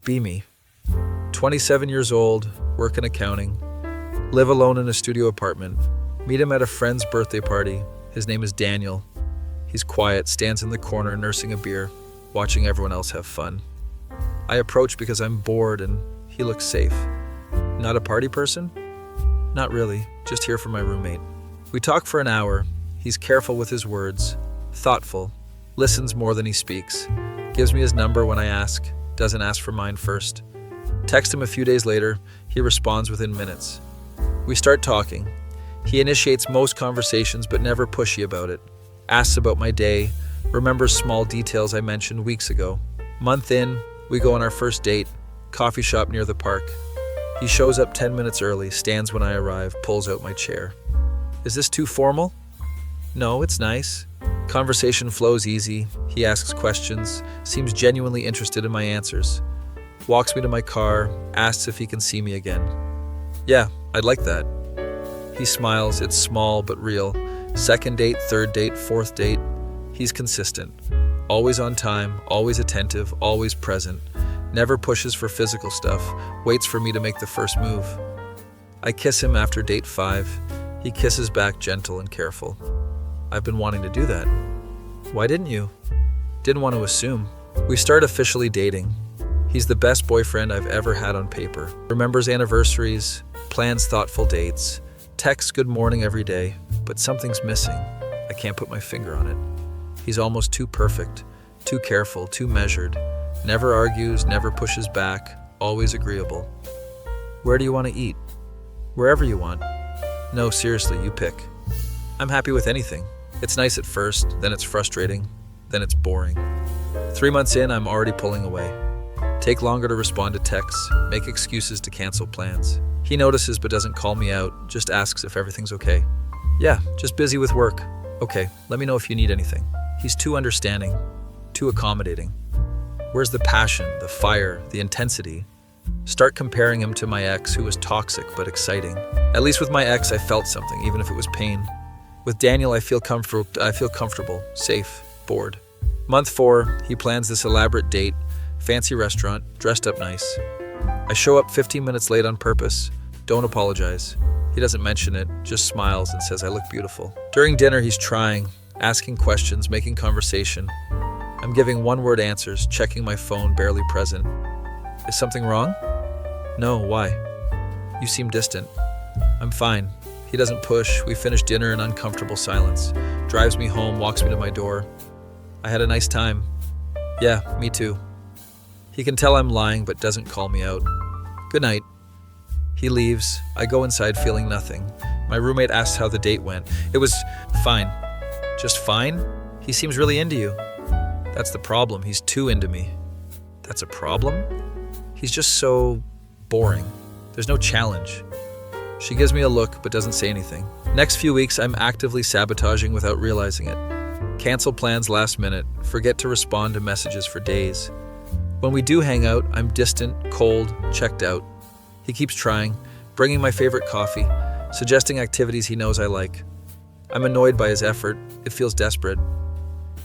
be me. 27 years old, work in accounting, live alone in a studio apartment, meet him at a friend's birthday party. His name is Daniel. He's quiet, stands in the corner nursing a beer, watching everyone else have fun. I approach because I'm bored and he looks safe. Not a party person? Not really, just here for my roommate. We talk for an hour. He's careful with his words, thoughtful, listens more than he speaks, gives me his number when I ask, doesn't ask for mine first. Text him a few days later, he responds within minutes. We start talking. He initiates most conversations but never pushy about it. Asks about my day, remembers small details I mentioned weeks ago. Month in, we go on our first date, coffee shop near the park. He shows up 10 minutes early, stands when I arrive, pulls out my chair. Is this too formal? No, it's nice. Conversation flows easy. He asks questions, seems genuinely interested in my answers. Walks me to my car, asks if he can see me again. Yeah, I'd like that. He smiles, it's small but real. Second date, third date, fourth date. He's consistent. Always on time, always attentive, always present. Never pushes for physical stuff, waits for me to make the first move. I kiss him after date 5. He kisses back, gentle and careful. I've been wanting to do that. Why didn't you? Didn't want to assume. We start officially dating. He's the best boyfriend I've ever had on paper. Remembers anniversaries, plans thoughtful dates, texts good morning every day, but something's missing. I can't put my finger on it. He's almost too perfect, too careful, too measured. Never argues, never pushes back, always agreeable. Where do you want to eat? Wherever you want. No, seriously, you pick. I'm happy with anything. It's nice at first, then it's frustrating, then it's boring. 3 months in, I'm already pulling away. Take longer to respond to texts, make excuses to cancel plans. He notices but doesn't call me out, just asks if everything's okay. Yeah, just busy with work. Okay, let me know if you need anything. He's too understanding, too accommodating. Where's the passion, the fire, the intensity? Start comparing him to my ex, who was toxic but exciting. At least with my ex, I felt something, even if it was pain. With Daniel, I feel comfortable, safe, bored. Month 4, he plans this elaborate date, fancy restaurant, dressed up nice. I show up 15 minutes late on purpose. Don't apologize. He doesn't mention it, just smiles and says I look beautiful. During dinner, he's trying, asking questions, making conversation. I'm giving one-word answers, checking my phone, barely present. Is something wrong? No, why? You seem distant. I'm fine. He doesn't push. We finish dinner in uncomfortable silence. Drives me home, walks me to my door. I had a nice time. Yeah, me too. He can tell I'm lying, but doesn't call me out. Good night. He leaves. I go inside feeling nothing. My roommate asks how the date went. It was fine. Just fine? He seems really into you. That's the problem. He's too into me. That's a problem? He's just so boring. There's no challenge. She gives me a look, but doesn't say anything. Next few weeks, I'm actively sabotaging without realizing it. Cancel plans last minute, forget to respond to messages for days. When we do hang out, I'm distant, cold, checked out. He keeps trying, bringing my favorite coffee, suggesting activities he knows I like. I'm annoyed by his effort. It feels desperate.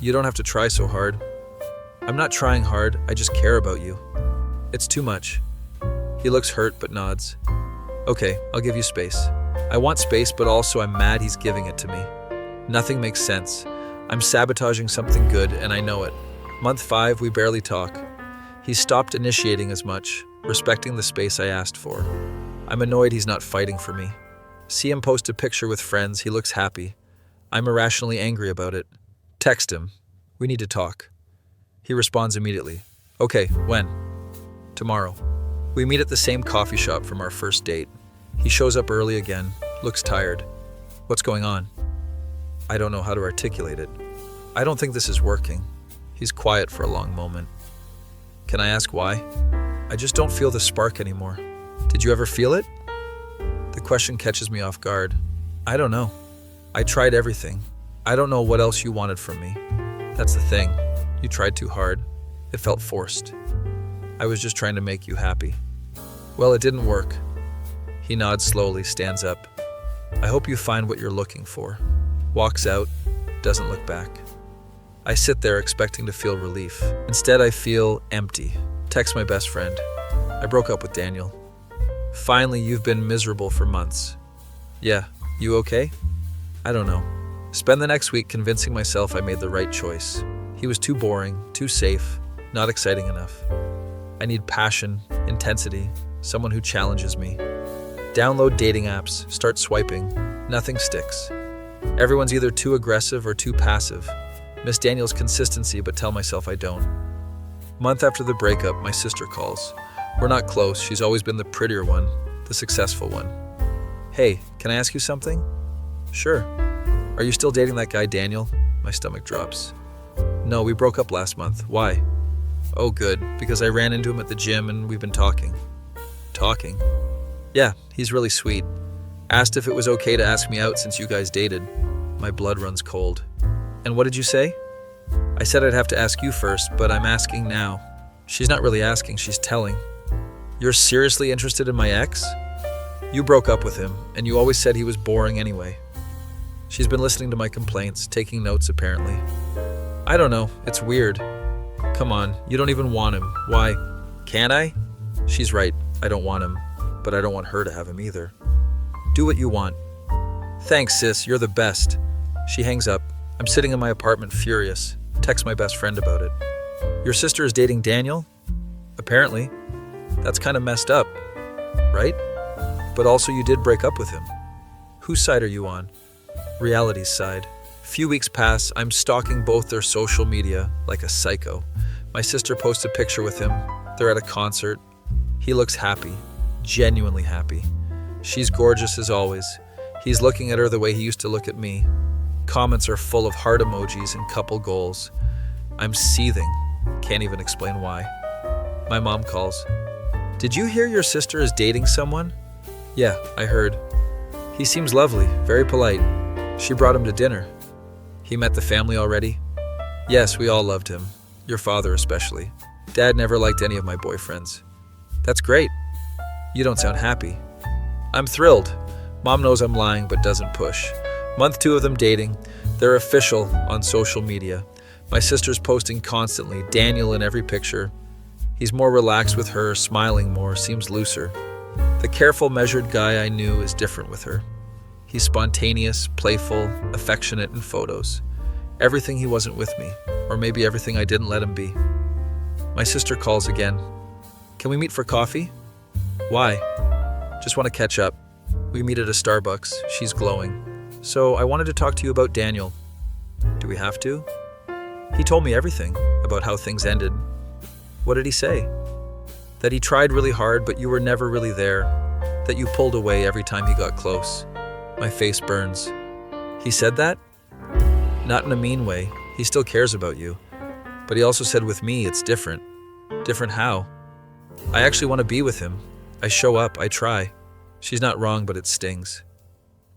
You don't have to try so hard. I'm not trying hard, I just care about you. It's too much. He looks hurt but nods. Okay, I'll give you space. I want space, but also I'm mad he's giving it to me. Nothing makes sense. I'm sabotaging something good, and I know it. Month 5, we barely talk. He's stopped initiating as much, respecting the space I asked for. I'm annoyed he's not fighting for me. See him post a picture with friends, he looks happy. I'm irrationally angry about it. Text him. We need to talk. He responds immediately. Okay, when? Tomorrow. We meet at the same coffee shop from our first date. He shows up early again, looks tired. What's going on? I don't know how to articulate it. I don't think this is working. He's quiet for a long moment. Can I ask why? I just don't feel the spark anymore. Did you ever feel it? The question catches me off guard. I don't know. I tried everything. I don't know what else you wanted from me. That's the thing. You tried too hard. It felt forced. I was just trying to make you happy. Well, it didn't work. He nods slowly, stands up. I hope you find what you're looking for. Walks out, doesn't look back. I sit there expecting to feel relief. Instead, I feel empty, Text my best friend. I broke up with Daniel. Finally, you've been miserable for months. Yeah, you okay? I don't know. Spend the next week convincing myself I made the right choice. He was too boring, too safe, not exciting enough. I need passion, intensity, someone who challenges me. Download dating apps, start swiping. Nothing sticks. Everyone's either too aggressive or too passive. Miss Daniel's consistency, but tell myself I don't. Month after the breakup, my sister calls. We're not close. She's always been the prettier one, the successful one. Hey, can I ask you something? Sure. Are you still dating that guy, Daniel? My stomach drops. No, we broke up last month. Why? Oh, good, because I ran into him at the gym and we've been talking. Talking? Yeah, he's really sweet. Asked if it was okay to ask me out since you guys dated. My blood runs cold. And what did you say? I said I'd have to ask you first, but I'm asking now. She's not really asking, she's telling. You're seriously interested in my ex? You broke up with him, and you always said he was boring anyway. She's been listening to my complaints, taking notes apparently. I don't know, it's weird. Come on, you don't even want him. Why? Can't I? She's right, I don't want him, but I don't want her to have him either. Do what you want. Thanks, sis, you're the best. She hangs up. I'm sitting in my apartment furious. Text my best friend about it. Your sister is dating Daniel? Apparently. That's kind of messed up, right? But also you did break up with him. Whose side are you on? Reality's side. Few weeks pass, I'm stalking both their social media like a psycho. My sister posts a picture with him. They're at a concert. He looks happy, genuinely happy. She's gorgeous as always. He's looking at her the way he used to look at me. Comments are full of heart emojis and couple goals. I'm seething. Can't even explain why. My mom calls. Did you hear your sister is dating someone? Yeah, I heard. He seems lovely, very polite. She brought him to dinner. He met the family already? Yes, we all loved him. Your father especially. Dad never liked any of my boyfriends. That's great. You don't sound happy. I'm thrilled. Mom knows I'm lying but doesn't push. Month 2 of them dating. They're official on social media. My sister's posting constantly, Daniel in every picture. He's more relaxed with her, smiling more, seems looser. The careful, measured guy I knew is different with her. He's spontaneous, playful, affectionate in photos. Everything he wasn't with me, or maybe everything I didn't let him be. My sister calls again. Can we meet for coffee? Why? Just want to catch up. We meet at a Starbucks. She's glowing. So I wanted to talk to you about Daniel. Do we have to? He told me everything about how things ended. What did he say? That he tried really hard, but you were never really there. That you pulled away every time he got close. My face burns. He said that? Not in a mean way. He still cares about you. But he also said with me, it's different. Different how? I actually want to be with him. I show up, I try. She's not wrong, but it stings.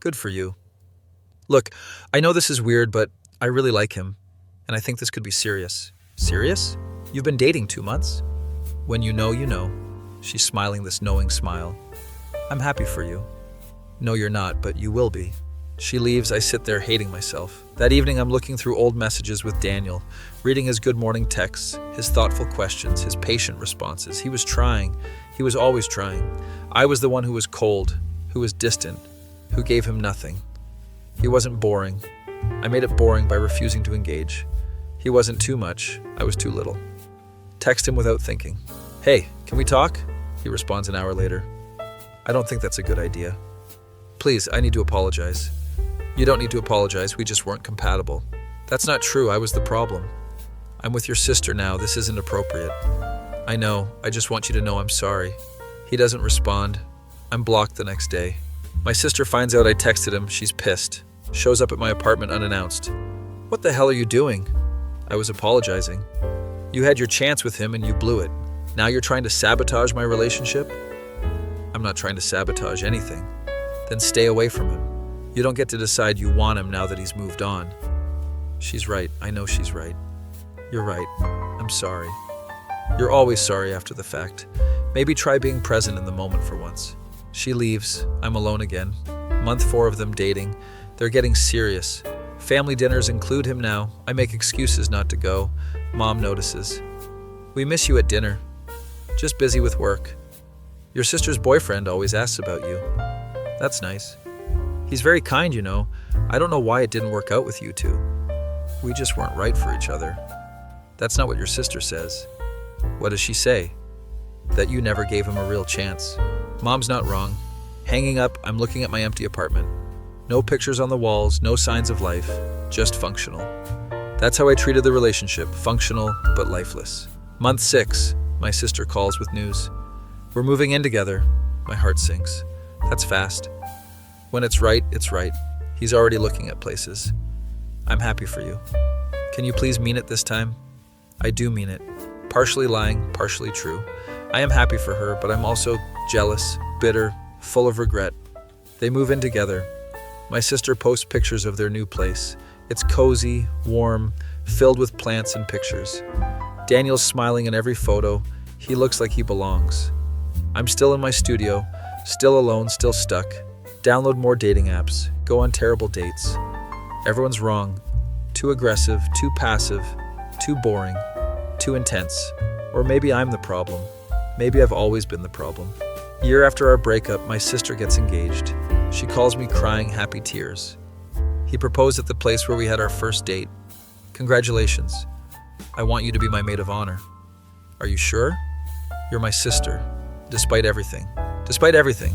Good for you. Look, I know this is weird, but I really like him. And I think this could be serious. Serious? You've been dating 2 months? When you know, you know. She's smiling this knowing smile. I'm happy for you. No, you're not, but you will be. She leaves, I sit there hating myself. That evening, I'm looking through old messages with Daniel, reading his good morning texts, his thoughtful questions, his patient responses. He was trying. He was always trying. I was the one who was cold, who was distant, who gave him nothing. He wasn't boring. I made it boring by refusing to engage. He wasn't too much. I was too little. Text him without thinking. Hey, can we talk? He responds an hour later. I don't think that's a good idea. Please, I need to apologize. You don't need to apologize, we just weren't compatible. That's not true, I was the problem. I'm with your sister now, this isn't appropriate. I know, I just want you to know I'm sorry. He doesn't respond. I'm blocked the next day. My sister finds out I texted him, she's pissed. Shows up at my apartment unannounced. What the hell are you doing? I was apologizing. You had your chance with him and you blew it. Now you're trying to sabotage my relationship? I'm not trying to sabotage anything. Then stay away from him. You don't get to decide you want him now that he's moved on. She's right. I know she's right. You're right. I'm sorry. You're always sorry after the fact. Maybe try being present in the moment for once. She leaves. I'm alone again. Month 4 of them dating. They're getting serious. Family dinners include him now. I make excuses not to go. Mom notices. We miss you at dinner. Just busy with work. Your sister's boyfriend always asks about you. That's nice. He's very kind, you know. I don't know why it didn't work out with you two. We just weren't right for each other. That's not what your sister says. What does she say? That you never gave him a real chance. Mom's not wrong. Hanging up, I'm looking at my empty apartment. No pictures on the walls, no signs of life, just functional. That's how I treated the relationship, functional but lifeless. Month 6, my sister calls with news. We're moving in together. My heart sinks. That's fast. When it's right, it's right. He's already looking at places. I'm happy for you. Can you please mean it this time? I do mean it. Partially lying, partially true. I am happy for her, but I'm also jealous, bitter, full of regret. They move in together. My sister posts pictures of their new place. It's cozy, warm, filled with plants and pictures. Daniel's smiling in every photo. He looks like he belongs. I'm still in my studio, still alone, still stuck. Download more dating apps, go on terrible dates. Everyone's wrong. Too aggressive, too passive, too boring, too intense. Or maybe I'm the problem. Maybe I've always been the problem. Year after our breakup, my sister gets engaged. She calls me crying happy tears. He proposed at the place where we had our first date. Congratulations. I want you to be my maid of honor. Are you sure? You're my sister. Despite everything. Despite everything.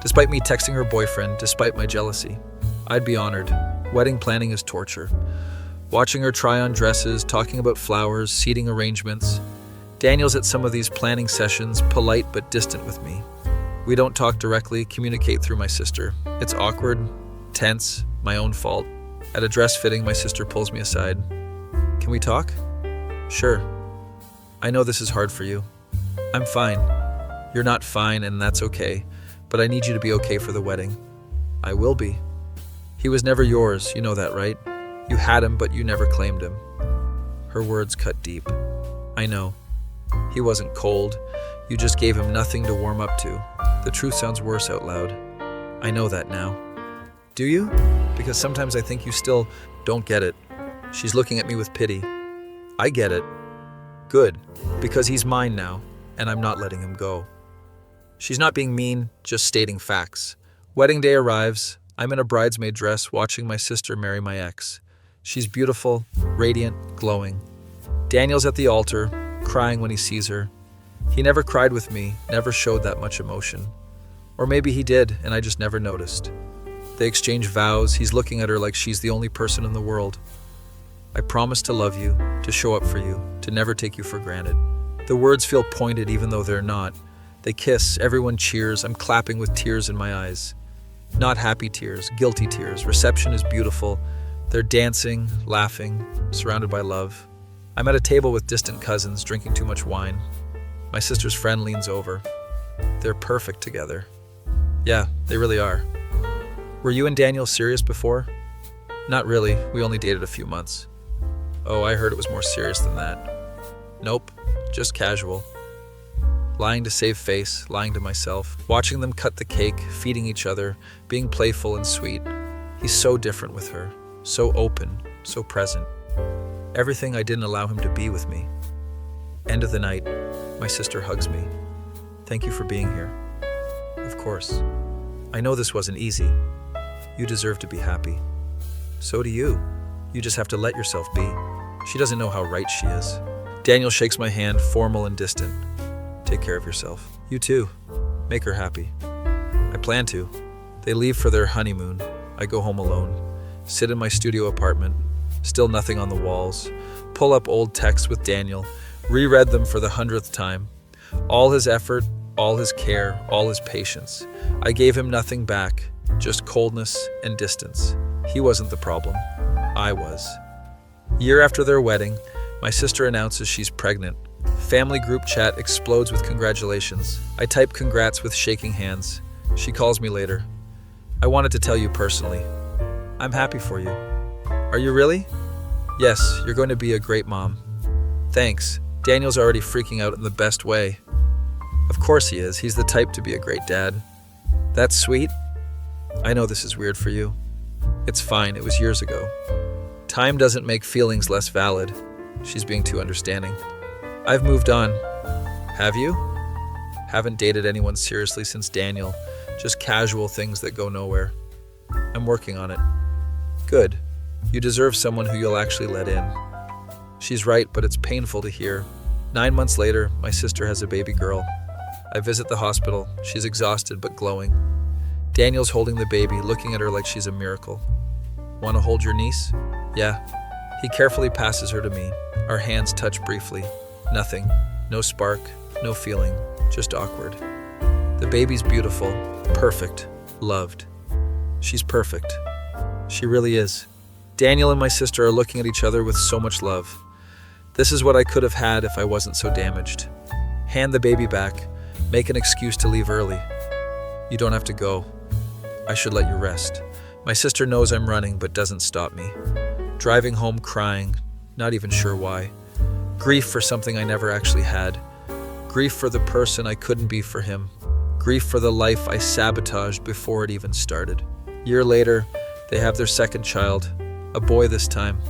Despite me texting her boyfriend, despite my jealousy. I'd be honored. Wedding planning is torture. Watching her try on dresses, talking about flowers, seating arrangements. Daniel's at some of these planning sessions, polite but distant with me. We don't talk directly, communicate through my sister. It's awkward, tense, my own fault. At a dress fitting, my sister pulls me aside. Can we talk? Sure. I know this is hard for you. I'm fine. You're not fine, and that's okay. But I need you to be okay for the wedding. I will be. He was never yours, you know that, right? You had him, but you never claimed him. Her words cut deep. I know. He wasn't cold. You just gave him nothing to warm up to. The truth sounds worse out loud. I know that now. Do you? Because sometimes I think you still don't get it. She's looking at me with pity. I get it. Good. Because he's mine now, and I'm not letting him go. She's not being mean, just stating facts. Wedding day arrives. I'm in a bridesmaid dress watching my sister marry my ex. She's beautiful, radiant, glowing. Daniel's at the altar, crying when he sees her. He never cried with me, never showed that much emotion. Or maybe he did, and I just never noticed. They exchange vows. He's looking at her like she's the only person in the world. I promise to love you, to show up for you, to never take you for granted. The words feel pointed even though they're not. They kiss, everyone cheers, I'm clapping with tears in my eyes. Not happy tears, guilty tears. Reception is beautiful. They're dancing, laughing, surrounded by love. I'm at a table with distant cousins, drinking too much wine. My sister's friend leans over. They're perfect together. Yeah, they really are. Were you and Daniel serious before? Not really, we only dated a few months. Oh, I heard it was more serious than that. Nope, just casual. Lying to save face, lying to myself, watching them cut the cake, feeding each other, being playful and sweet. He's so different with her, so open, so present. Everything I didn't allow him to be with me. End of the night, my sister hugs me. Thank you for being here. Of course. I know this wasn't easy. You deserve to be happy. So do you. You just have to let yourself be. She doesn't know how right she is. Daniel shakes my hand, formal and distant. Take care of yourself. You too. Make her happy. I plan to. They leave for their honeymoon. I go home alone. Sit in my studio apartment. Still nothing on the walls. Pull up old texts with Daniel. Reread them for the 100th time. All his effort, all his care, all his patience. I gave him nothing back. Just coldness and distance. He wasn't the problem. I was. Year after their wedding, my sister announces she's pregnant. Family group chat explodes with congratulations. I type congrats with shaking hands. She calls me later. I wanted to tell you personally. I'm happy for you. Are you really? Yes, you're going to be a great mom. Thanks. Daniel's already freaking out in the best way. Of course he is. He's the type to be a great dad. That's sweet. I know this is weird for you. It's fine. It was years ago. Time doesn't make feelings less valid. She's being too understanding. I've moved on. Have you? Haven't dated anyone seriously since Daniel, just casual things that go nowhere. I'm working on it. Good. You deserve someone who you'll actually let in. She's right, but it's painful to hear. 9 months later, my sister has a baby girl. I visit the hospital. She's exhausted but glowing. Daniel's holding the baby, looking at her like she's a miracle. Want to hold your niece? Yeah. He carefully passes her to me. Our hands touch briefly. Nothing. No spark, no feeling, just awkward. The baby's beautiful, perfect, loved. She's perfect. She really is. Daniel and my sister are looking at each other with so much love. This is what I could have had if I wasn't so damaged. Hand the baby back. Make an excuse to leave early. You don't have to go. I should let you rest. My sister knows I'm running but doesn't stop me. Driving home crying, not even sure why. Grief for something I never actually had. Grief for the person I couldn't be for him. Grief for the life I sabotaged before it even started. Year later, they have their second child, a boy this time.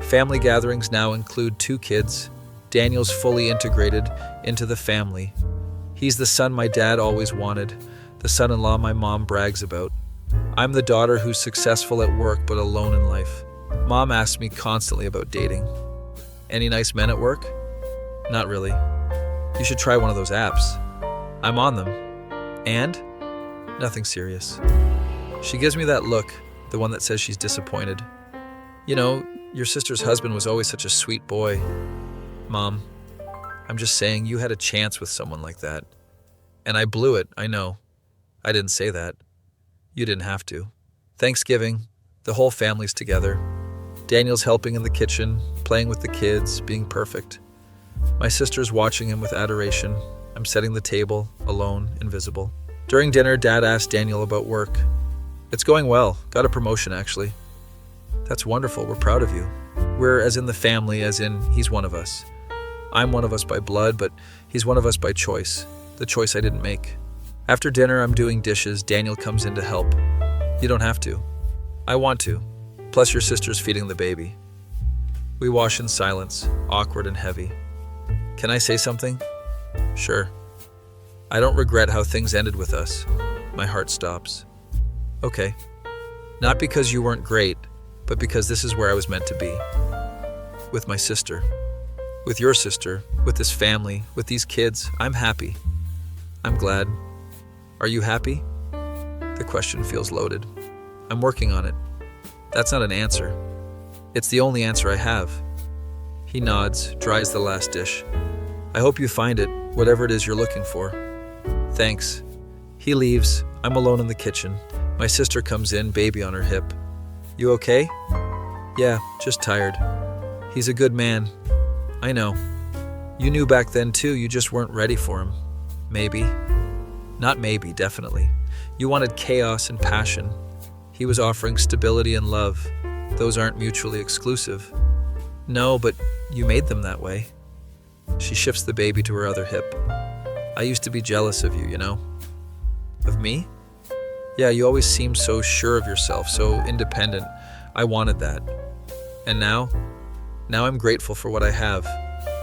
Family gatherings now include 2 kids. Daniel's fully integrated into the family. He's the son my dad always wanted, the son-in-law my mom brags about. I'm the daughter who's successful at work but alone in life. Mom asks me constantly about dating. Any nice men at work? Not really. You should try one of those apps. I'm on them. And? Nothing serious. She gives me that look, the one that says she's disappointed. You know, your sister's husband was always such a sweet boy. Mom, I'm just saying you had a chance with someone like that. And I blew it, I know. I didn't say that. You didn't have to. Thanksgiving, the whole family's together. Daniel's helping in the kitchen, playing with the kids, being perfect. My sister's watching him with adoration. I'm setting the table, alone, invisible. During dinner, Dad asked Daniel about work. It's going well. Got a promotion, actually. That's wonderful. We're proud of you. We're as in the family, as in he's one of us. I'm one of us by blood, but he's one of us by choice. The choice I didn't make. After dinner, I'm doing dishes. Daniel comes in to help. You don't have to. I want to. Plus your sister's feeding the baby. We wash in silence, awkward and heavy. Can I say something? Sure. I don't regret how things ended with us. My heart stops. Okay. Not because you weren't great, but because this is where I was meant to be. With my sister. With your sister. With this family. With these kids. I'm happy. I'm glad. Are you happy? The question feels loaded. I'm working on it. That's not an answer. It's the only answer I have. He nods, dries the last dish. I hope you find it, whatever it is you're looking for. Thanks. He leaves. I'm alone in the kitchen. My sister comes in, baby on her hip. You okay? Yeah, just tired. He's a good man. I know. You knew back then too, you just weren't ready for him. Maybe. Not maybe, definitely. You wanted chaos and passion. He was offering stability and love. Those aren't mutually exclusive. No, but you made them that way. She shifts the baby to her other hip. I used to be jealous of you, you know? Of me? Yeah, you always seemed so sure of yourself, so independent. I wanted that. And now? Now I'm grateful for what I have.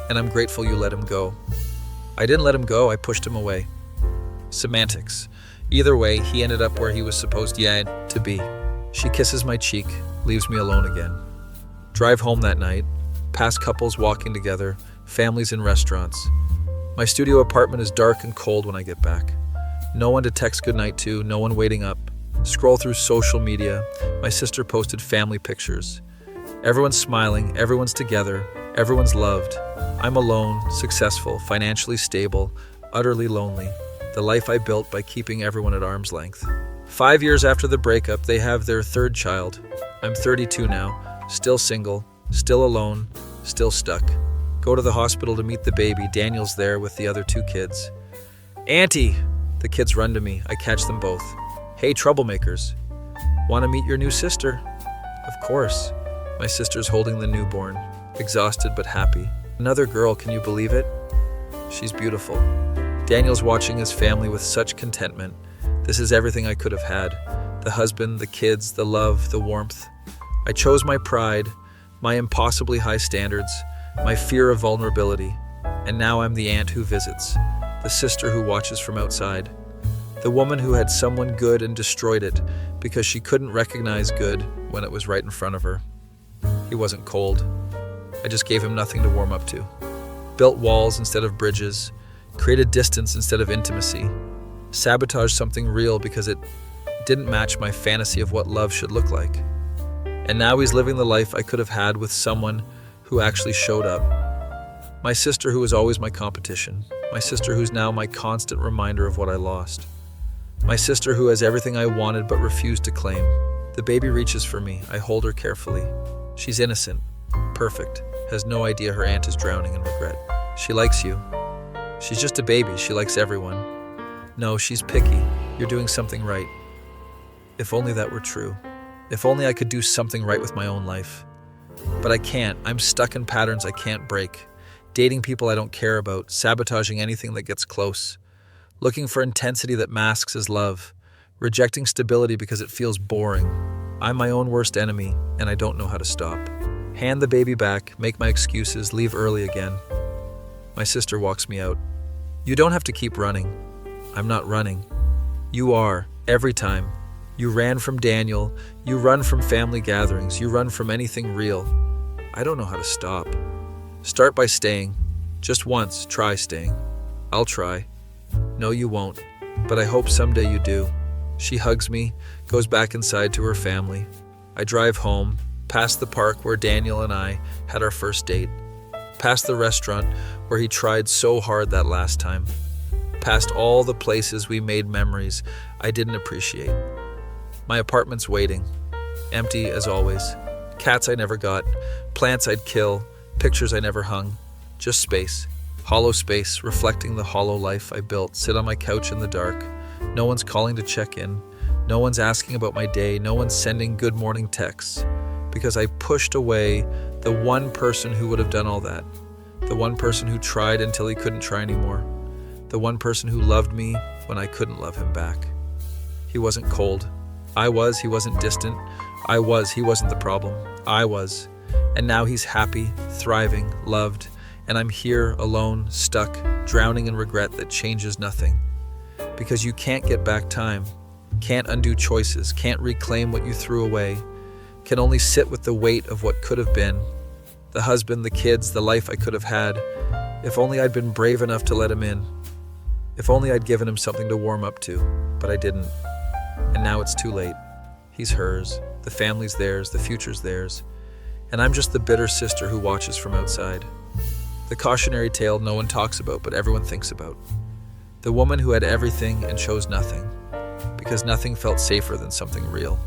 And I'm grateful you let him go. I didn't let him go, I pushed him away. Semantics. Either way, he ended up where he was supposed to be. She kisses my cheek, leaves me alone again. Drive home that night, past couples walking together, families in restaurants. My studio apartment is dark and cold when I get back. No one to text goodnight to, no one waiting up. Scroll through social media. My sister posted family pictures. Everyone's smiling, everyone's together, everyone's loved. I'm alone, successful, financially stable, utterly lonely. The life I built by keeping everyone at arm's length. 5 years after the breakup, they have their third child. I'm 32 now, still single, still alone, still stuck. Go to the hospital to meet the baby. Daniel's there with the other 2 kids. Auntie! The kids run to me. I catch them both. Hey, troublemakers. Want to meet your new sister? Of course. My sister's holding the newborn, exhausted but happy. Another girl, can you believe it? She's beautiful. Daniel's watching his family with such contentment. This is everything I could have had. The husband, the kids, the love, the warmth. I chose my pride, my impossibly high standards, my fear of vulnerability, and now I'm the aunt who visits. the sister who watches from outside, the woman who had someone good and destroyed it because she couldn't recognize good when it was right in front of her. He wasn't cold. I just gave him nothing to warm up to. Built walls instead of bridges, created distance instead of intimacy, sabotaged something real because it didn't match my fantasy of what love should look like. And now he's living the life I could have had with someone who actually showed up. My sister who was always my competition. My sister who's now my constant reminder of what I lost. My sister who has everything I wanted but refused to claim. The baby reaches for me. I hold her carefully. She's innocent, perfect, has no idea her aunt is drowning in regret. She likes you. She's just a baby. She likes everyone. No, she's picky. You're doing something right. If only that were true. If only I could do something right with my own life. But I can't. I'm stuck in patterns I can't break. Dating people I don't care about, sabotaging anything that gets close, looking for intensity that masks as love, rejecting stability because it feels boring. I'm my own worst enemy, and I don't know how to stop. Hand the baby back, make my excuses, leave early again. My sister walks me out. You don't have to keep running. I'm not running. You are, every time. You ran from Daniel, you run from family gatherings, you run from anything real. I don't know how to stop. Start by staying. Just once, try staying. I'll try. No, you won't, but I hope someday you do. She hugs me, goes back inside to her family. I drive home, past the park where Daniel and I had our first date, past the restaurant where he tried so hard that last time, past all the places we made memories I didn't appreciate. My apartment's waiting, empty as always. Cats I never got, plants I'd kill, pictures I never hung. Just space, hollow space reflecting the hollow life I built. Sit on my couch in the dark. No one's calling to check in. No one's asking about my day. No one's sending good morning texts. Because I pushed away the one person who would have done all that. The one person who tried until he couldn't try anymore. The one person who loved me when I couldn't love him back. He wasn't cold. I was. He wasn't distant. I was. He wasn't the problem. I was. And now he's happy, thriving, loved, and I'm here alone, stuck, drowning in regret that changes nothing. Because you can't get back time, can't undo choices, can't reclaim what you threw away, can only sit with the weight of what could have been, the husband, the kids, the life I could have had. If only I'd been brave enough to let him in. If only I'd given him something to warm up to, but I didn't. And now it's too late. He's hers, the family's theirs, the future's theirs. And I'm just the bitter sister who watches from outside. The cautionary tale no one talks about, but everyone thinks about. The woman who had everything and chose nothing, because nothing felt safer than something real.